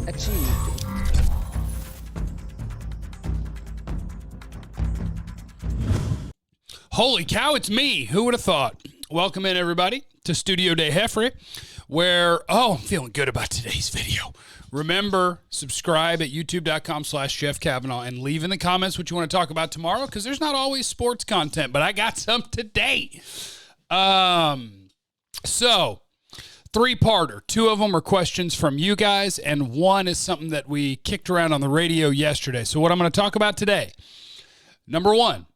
achieved. Holy cow, it's me. Who would have thought? Welcome in, everybody, to Studio de Jeffrey, where, I'm feeling good about today's video. Remember, subscribe at youtube.com/Jeff Kavanaugh and leave in the comments what you want to talk about tomorrow, because there's not always sports content, but I got some today. So, three-parter. Two of them are questions from you guys, and one is something that we kicked around on the radio yesterday. So what I'm going to talk about today, number one,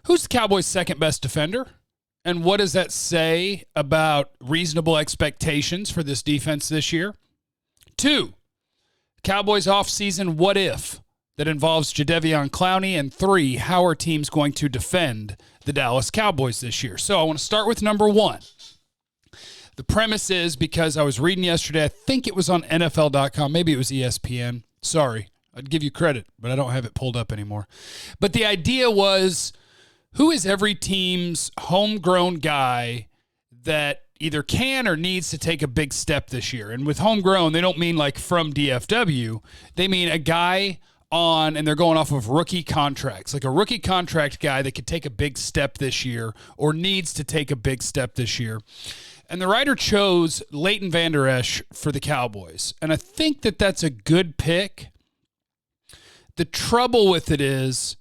who's the Cowboys' second best defender? And what does that say about reasonable expectations for this defense this year? Two, Cowboys offseason what if that involves Jadeveon Clowney. And three, how are teams going to defend the Dallas Cowboys this year? So I want to start with number one. The premise is, because I was reading yesterday, I think it was on NFL.com, maybe it was ESPN. Sorry, I'd give you credit, but I don't have it pulled up anymore. But the idea was, who is every team's homegrown guy that either can or needs to take a big step this year? And with homegrown, they don't mean like from DFW. They mean a guy on, and they're going off of rookie contracts, like a rookie contract guy that could take a big step this year or needs to take a big step this year. And the writer chose Leighton Vander Esch for the Cowboys. And I think that that's a good pick. The trouble with it is,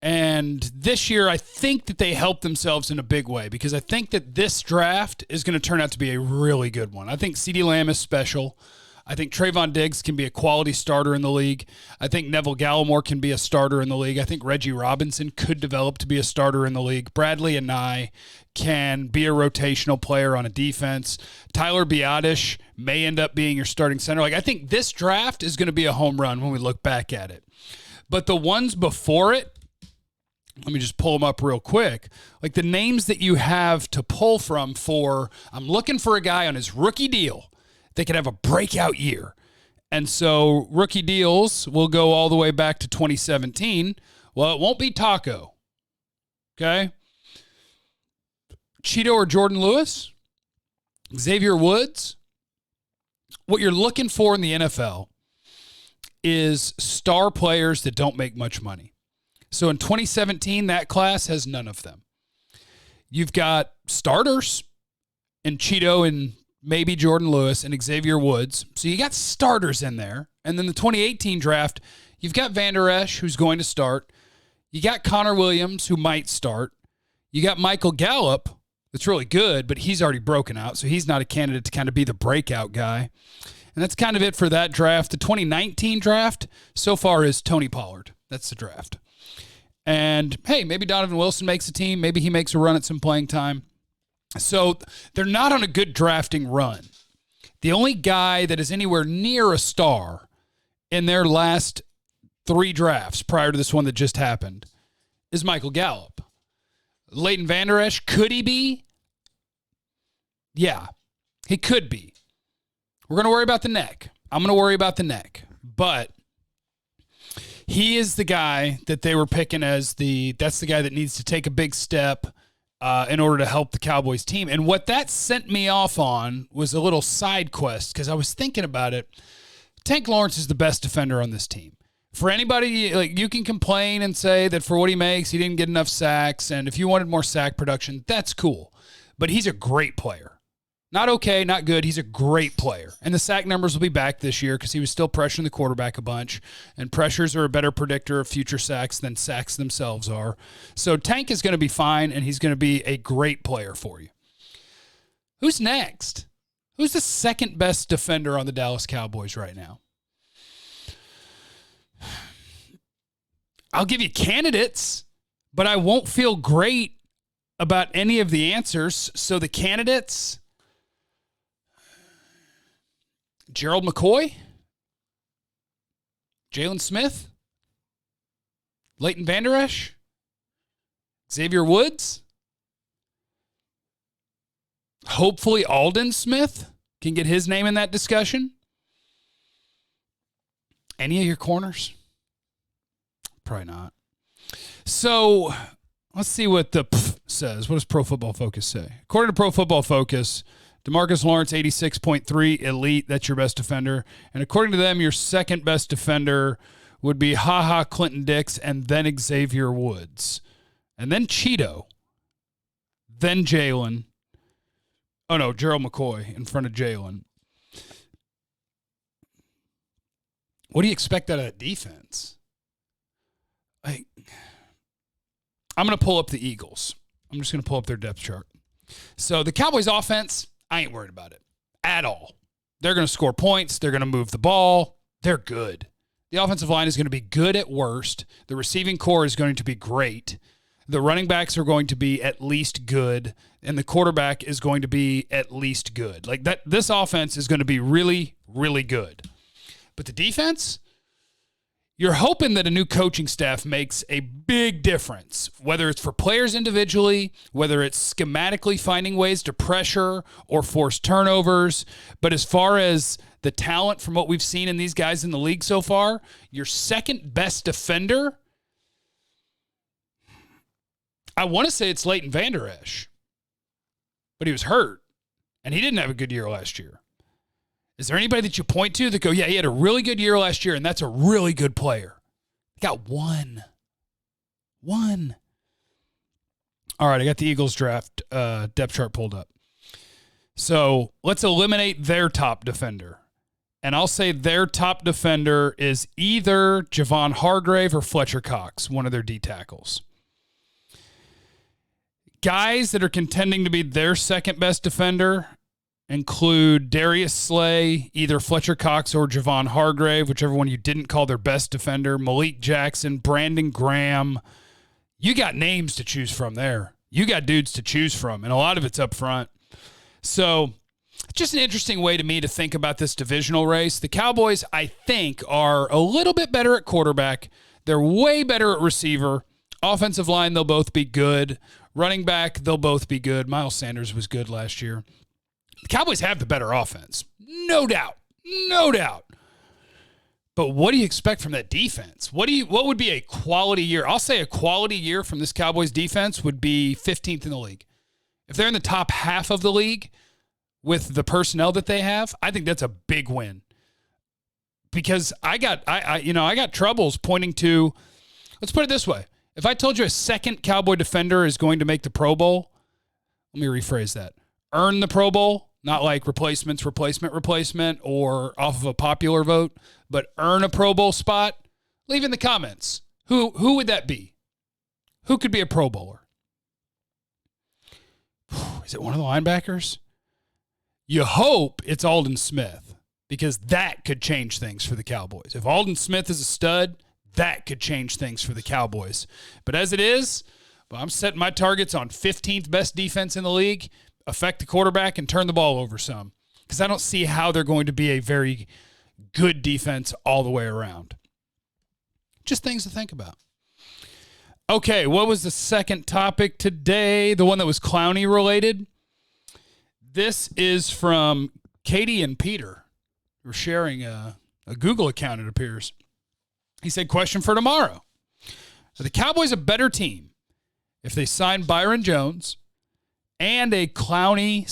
and this year, I think that they helped themselves in a big way, because I think that this draft is going to turn out to be a really good one. I think CeeDee Lamb is special. I think Trayvon Diggs can be a quality starter in the league. I think Neville Gallimore can be a starter in the league. I think Reggie Robinson could develop to be a starter in the league. Bradley and Nye can be a rotational player on a defense. Tyler Biadasz may end up being your starting center. I think this draft is going to be a home run when we look back at it. But the ones before it, let me just pull them up real quick. Like the names that you have to pull from for, I'm looking for a guy on his rookie deal that could have a breakout year. And so rookie deals will go all the way back to 2017. Well, it won't be Taco. Okay? Cheeto or Jordan Lewis? Xavier Woods? What you're looking for in the NFL is star players that don't make much money. So in 2017, that class has none of them. You've got starters in Cheeto and maybe Jordan Lewis and Xavier Woods. So you got starters in there. And then the 2018 draft, you've got Vander Esch, who's going to start. You got Connor Williams, who might start. You got Michael Gallup, that's really good, but he's already broken out, so he's not a candidate to kind of be the breakout guy. And that's kind of it for that draft. The 2019 draft so far is Tony Pollard. That's the draft. And, hey, maybe Donovan Wilson makes a team. Maybe he makes a run at some playing time. So they're not on a good drafting run. The only guy that is anywhere near a star in their last three drafts prior to this one that just happened is Michael Gallup. Leighton Vander Esch, could he be? Yeah, he could be. We're going to worry about the neck. I'm going to worry about the neck. But he is the guy that they were picking as that's the guy that needs to take a big step in order to help the Cowboys team. And what that sent me off on was a little side quest, because I was thinking about it. Tank Lawrence is the best defender on this team. For anybody, like, you can complain and say that for what he makes, he didn't get enough sacks, and if you wanted more sack production, that's cool. But he's a great player. Not okay, not good. He's a great player. And the sack numbers will be back this year because he was still pressuring the quarterback a bunch. And pressures are a better predictor of future sacks than sacks themselves are. So Tank is going to be fine, and he's going to be a great player for you. Who's next? Who's the second best defender on the Dallas Cowboys right now? I'll give you candidates, but I won't feel great about any of the answers. So the candidates: Gerald McCoy, Jalen Smith, Leighton Vander Esch, Xavier Woods. Hopefully Aldon Smith can get his name in that discussion. Any of your corners? Probably not. So let's see what the says. What does Pro Football Focus say? According to Pro Football Focus, DeMarcus Lawrence, 86.3, elite. That's your best defender. And according to them, your second best defender would be Clinton Dix, and then Xavier Woods. And then Cheeto. Then Jalen. Oh, no, Gerald McCoy in front of Jalen. What do you expect out of that defense? I'm going to pull up the Eagles. I'm just going to pull up their depth chart. So the Cowboys offense, I ain't worried about it at all. They're going to score points. They're going to move the ball. They're good. The offensive line is going to be good at worst. The receiving core is going to be great. The running backs are going to be at least good, and the quarterback is going to be at least good. Like that, this offense is going to be really, really good. But the defense, you're hoping that a new coaching staff makes a big difference, whether it's for players individually, whether it's schematically finding ways to pressure or force turnovers. But as far as the talent from what we've seen in these guys in the league so far, your second best defender, I want to say it's Leighton Vander Esch, but he was hurt, and he didn't have a good year last year. Is there anybody that you point to that go, yeah, he had a really good year last year, and that's a really good player? He got one. All right, I got the Eagles draft depth chart pulled up. So let's eliminate their top defender. And I'll say their top defender is either Javon Hargrave or Fletcher Cox, one of their D tackles. Guys that are contending to be their second best defender include Darius Slay, either Fletcher Cox or Javon Hargrave, whichever one you didn't call their best defender, Malik Jackson, Brandon Graham. You got names to choose from there. You got dudes to choose from, and a lot of it's up front. So just an interesting way to me to think about this divisional race. The Cowboys, I think, are a little bit better at quarterback. They're way better at receiver. Offensive line, they'll both be good. Running back, they'll both be good. Miles Sanders was good last year. The Cowboys have the better offense. No doubt. But what do you expect from that defense? What would be a quality year? I'll say a quality year from this Cowboys defense would be 15th in the league. If they're in the top half of the league with the personnel that they have, I think that's a big win. Because I got troubles pointing to, let's put it this way. If I told you a second Cowboy defender is going to make the Pro Bowl, let me rephrase that. Earn the Pro Bowl, not like replacement, or off of a popular vote, but earn a Pro Bowl spot, leave in the comments. Who would that be? Who could be a Pro Bowler? Is it one of the linebackers? You hope it's Aldon Smith, because that could change things for the Cowboys. If Aldon Smith is a stud, that could change things for the Cowboys. But as it is, I'm setting my targets on 15th best defense in the league, affect the quarterback, and turn the ball over some. Because I don't see how they're going to be a very good defense all the way around. Just things to think about. Okay, what was the second topic today? The one that was Clowney related? This is from Katie and Peter. We're sharing a Google account, it appears. He said, question for tomorrow. Are the Cowboys a better team if they sign Byron Jones and a Clowney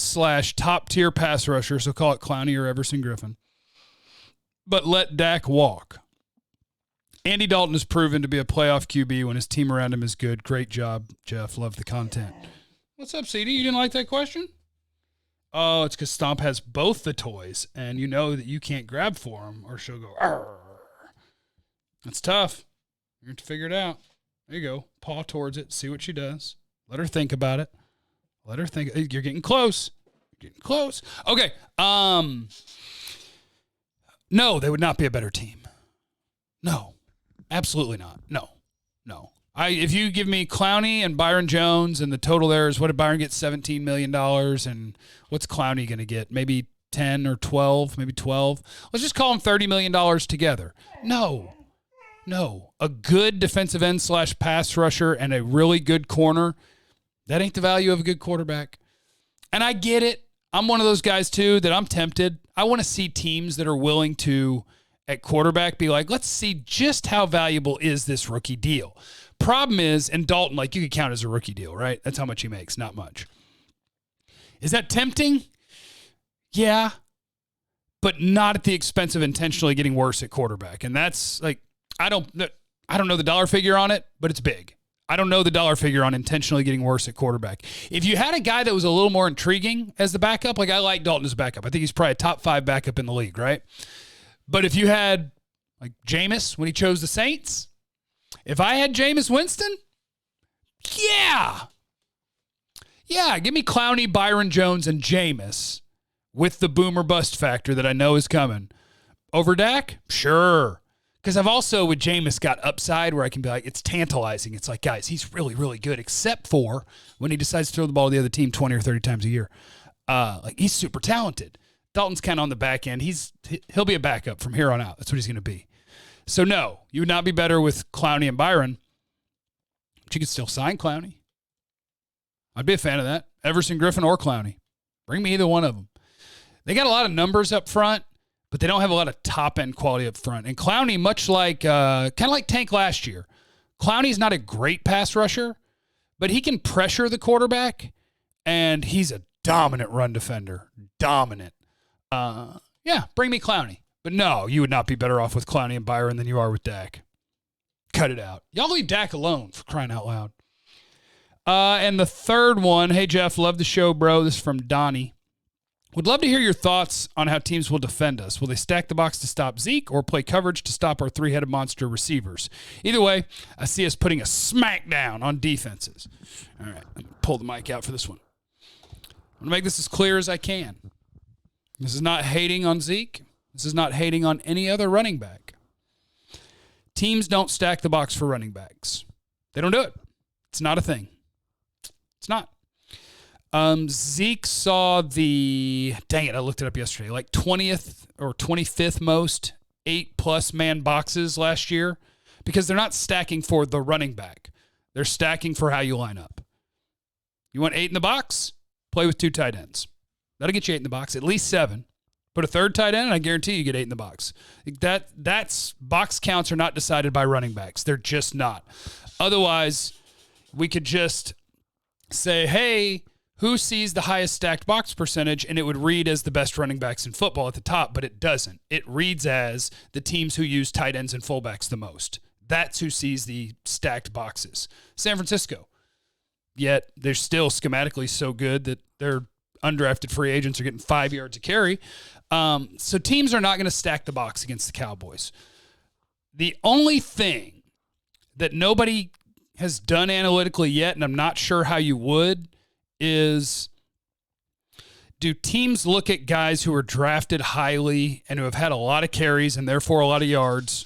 / top-tier pass rusher, so call it Clowney or Everson Griffin, but let Dak walk? Andy Dalton has proven to be a playoff QB when his team around him is good. Great job, Jeff. Love the content. What's up, CD? You didn't like that question? Oh, it's because Stomp has both the toys, and you know that you can't grab for them or she'll go, arr. That's tough. You have to figure it out. There you go. Paw towards it. See what she does. Let her think about it. Let her think. You're getting close. Okay. No, they would not be a better team. No. Absolutely not. No. If you give me Clowney and Byron Jones and the total there is, what did Byron get? $17 million. And what's Clowney going to get? Maybe 10 or 12, maybe 12. Let's just call them $30 million together. No. A good defensive end / pass rusher and a really good corner, that ain't the value of a good quarterback. And I get it. I'm one of those guys, too, that I'm tempted. I want to see teams that are willing to, at quarterback, be like, let's see just how valuable is this rookie deal. Problem is, and Dalton, like, you could count as a rookie deal, right? That's how much he makes, not much. Is that tempting? Yeah, but not at the expense of intentionally getting worse at quarterback. And that's like, I don't know the dollar figure on it, but it's big. I don't know the dollar figure on intentionally getting worse at quarterback. If you had a guy that was a little more intriguing as the backup, like I like Dalton as a backup. I think he's probably a top 5 backup in the league, right? But if you had like Jameis when he chose the Saints, if I had Jameis Winston, yeah, give me Clowney, Byron Jones, and Jameis with the boomer bust factor that I know is coming. Over Dak? Sure. Because I've also, with Jameis, got upside where I can be like, it's tantalizing. It's like, guys, he's really, really good, except for when he decides to throw the ball to the other team 20 or 30 times a year. Like, he's super talented. Dalton's kind of on the back end. He'll be a backup from here on out. That's what he's going to be. So, no, you would not be better with Clowney and Byron, but you could still sign Clowney. I'd be a fan of that. Everson Griffin or Clowney. Bring me either one of them. They got a lot of numbers up front, but they don't have a lot of top-end quality up front. And Clowney, much like, kind of like Tank last year, Clowney's not a great pass rusher, but he can pressure the quarterback, and he's a dominant run defender. Dominant. Yeah, bring me Clowney. But no, you would not be better off with Clowney and Byron than you are with Dak. Cut it out. Y'all leave Dak alone, for crying out loud. And the third one, hey, Jeff, love the show, bro. This is from Donnie. Would love to hear your thoughts on how teams will defend us. Will they stack the box to stop Zeke or play coverage to stop our 3-headed monster receivers? Either way, I see us putting a smackdown on defenses. All right, I'm going to pull the mic out for this one. I'm going to make this as clear as I can. This is not hating on Zeke. This is not hating on any other running back. Teams don't stack the box for running backs. They don't do it. It's not a thing. It's not. Zeke saw dang it, I looked it up yesterday, like 20th or 25th most 8+ man boxes last year because they're not stacking for the running back. They're stacking for how you line up. You want 8 in the box? Play with 2 tight ends. That'll get you 8 in the box, at least 7. Put a third tight end, and I guarantee you get 8 in the box. That's box counts are not decided by running backs. They're just not. Otherwise, we could just say, hey, who sees the highest stacked box percentage, and it would read as the best running backs in football at the top, but it doesn't. It reads as the teams who use tight ends and fullbacks the most. That's who sees the stacked boxes. San Francisco. Yet they're still schematically so good that their undrafted free agents are getting 5 yards a carry. So teams are not going to stack the box against the Cowboys. The only thing that nobody has done analytically yet, and I'm not sure how you would, is do teams look at guys who are drafted highly and who have had a lot of carries and therefore a lot of yards?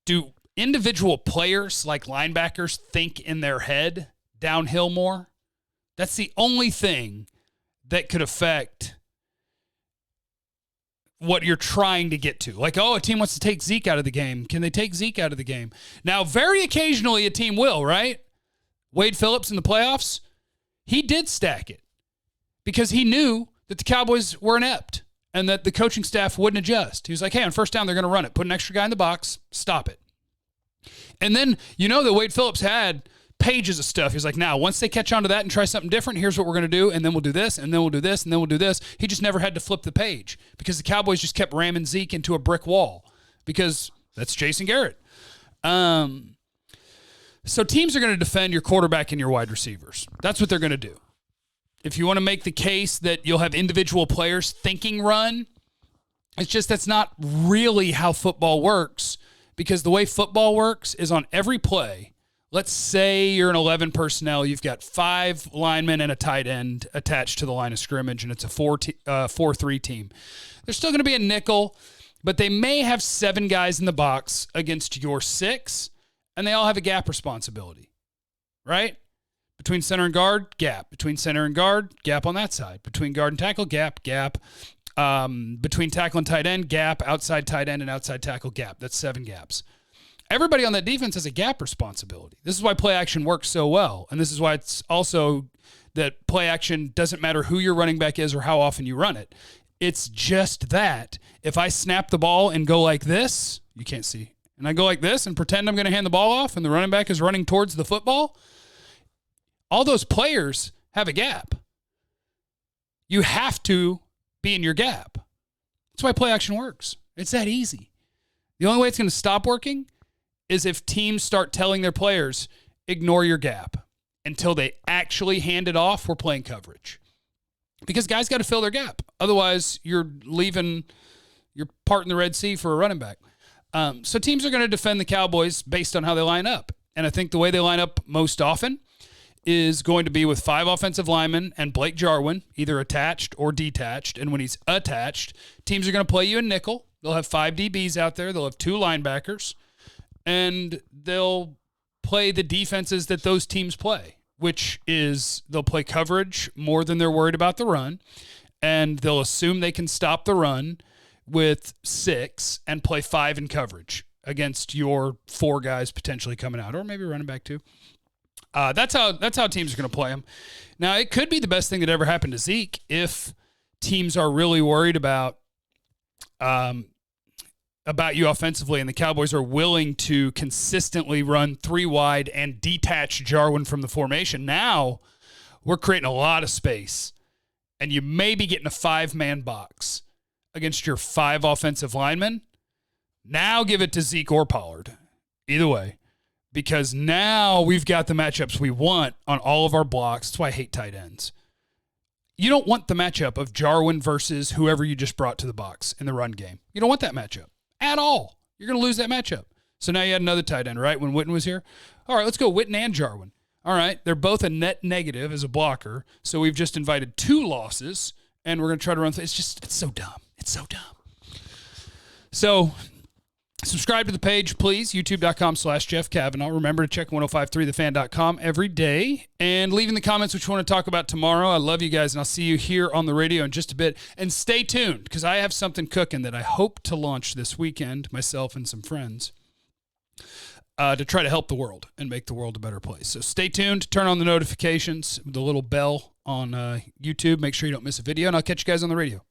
Do individual players like linebackers think in their head downhill more? That's the only thing that could affect what you're trying to get to. Like, oh, a team wants to take Zeke out of the game. Can they take Zeke out of the game? Now, very occasionally a team will, right? Wade Phillips in the playoffs, he did stack it because he knew that the Cowboys were inept and that the coaching staff wouldn't adjust. He was like, hey, on first down, they're going to run it. Put an extra guy in the box. Stop it. And then, you know that Wade Phillips had pages of stuff. He's like, now, once they catch on to that and try something different, here's what we're going to do, and then we'll do this, and then we'll do this, and then we'll do this. He just never had to flip the page because the Cowboys just kept ramming Zeke into a brick wall because that's Jason Garrett. So teams are going to defend your quarterback and your wide receivers. That's what they're going to do. If you want to make the case that you'll have individual players thinking run, it's just that's not really how football works because the way football works is on every play. Let's say you're an 11 personnel. You've got 5 linemen and a tight end attached to the line of scrimmage, and it's a 4-3 team. There's still going to be a nickel, but they may have 7 guys in the box against your 6, and they all have a gap responsibility, right? Between center and guard, gap. Between center and guard, gap on that side. Between guard and tackle, gap. Between tackle and tight end, gap. Outside tight end and outside tackle, gap. That's 7 gaps. Everybody on that defense has a gap responsibility. This is why play action works so well, and this is why it's also that play action doesn't matter who your running back is or how often you run it. It's just that if I snap the ball and go like this, you can't see, and I go like this and pretend I'm going to hand the ball off and the running back is running towards the football, all those players have a gap. You have to be in your gap. That's why play action works. It's that easy. The only way it's going to stop working is if teams start telling their players, ignore your gap until they actually hand it off. We're playing coverage. Because guys got to fill their gap. Otherwise, you're parting the Red Sea for a running back. So teams are going to defend the Cowboys based on how they line up. And I think the way they line up most often is going to be with 5 offensive linemen and Blake Jarwin, either attached or detached. And when he's attached, teams are going to play you in nickel. They'll have 5 DBs out there. They'll have 2 linebackers. And they'll play the defenses that those teams play, which is they'll play coverage more than they're worried about the run. And they'll assume they can stop the run with 6 and play 5 in coverage against your 4 guys potentially coming out, or maybe running back 2. That's how teams are going to play them. Now, it could be the best thing that ever happened to Zeke if teams are really worried about you offensively, and the Cowboys are willing to consistently run 3 wide and detach Jarwin from the formation. Now we're creating a lot of space, and you may be getting a 5-man box against your 5 offensive linemen. Now give it to Zeke or Pollard, either way, because now we've got the matchups we want on all of our blocks. That's why I hate tight ends. You don't want the matchup of Jarwin versus whoever you just brought to the box in the run game. You don't want that matchup at all. You're going to lose that matchup. So now you had another tight end, right, when Witten was here? All right, let's go Witten and Jarwin. All right, they're both a net negative as a blocker, so we've just invited 2 losses, and we're going to try to run. It's so dumb. It's so dumb. So subscribe to the page, please, youtube.com/Jeff Cavanaugh. Remember to check 1053thefan.com every day and leave in the comments what you want to talk about tomorrow. I love you guys, and I'll see you here on the radio in just a bit. And stay tuned, because I have something cooking that I hope to launch this weekend, myself and some friends, to try to help the world and make the world a better place. So stay tuned. Turn on the notifications, the little bell on YouTube. Make sure you don't miss a video, and I'll catch you guys on the radio.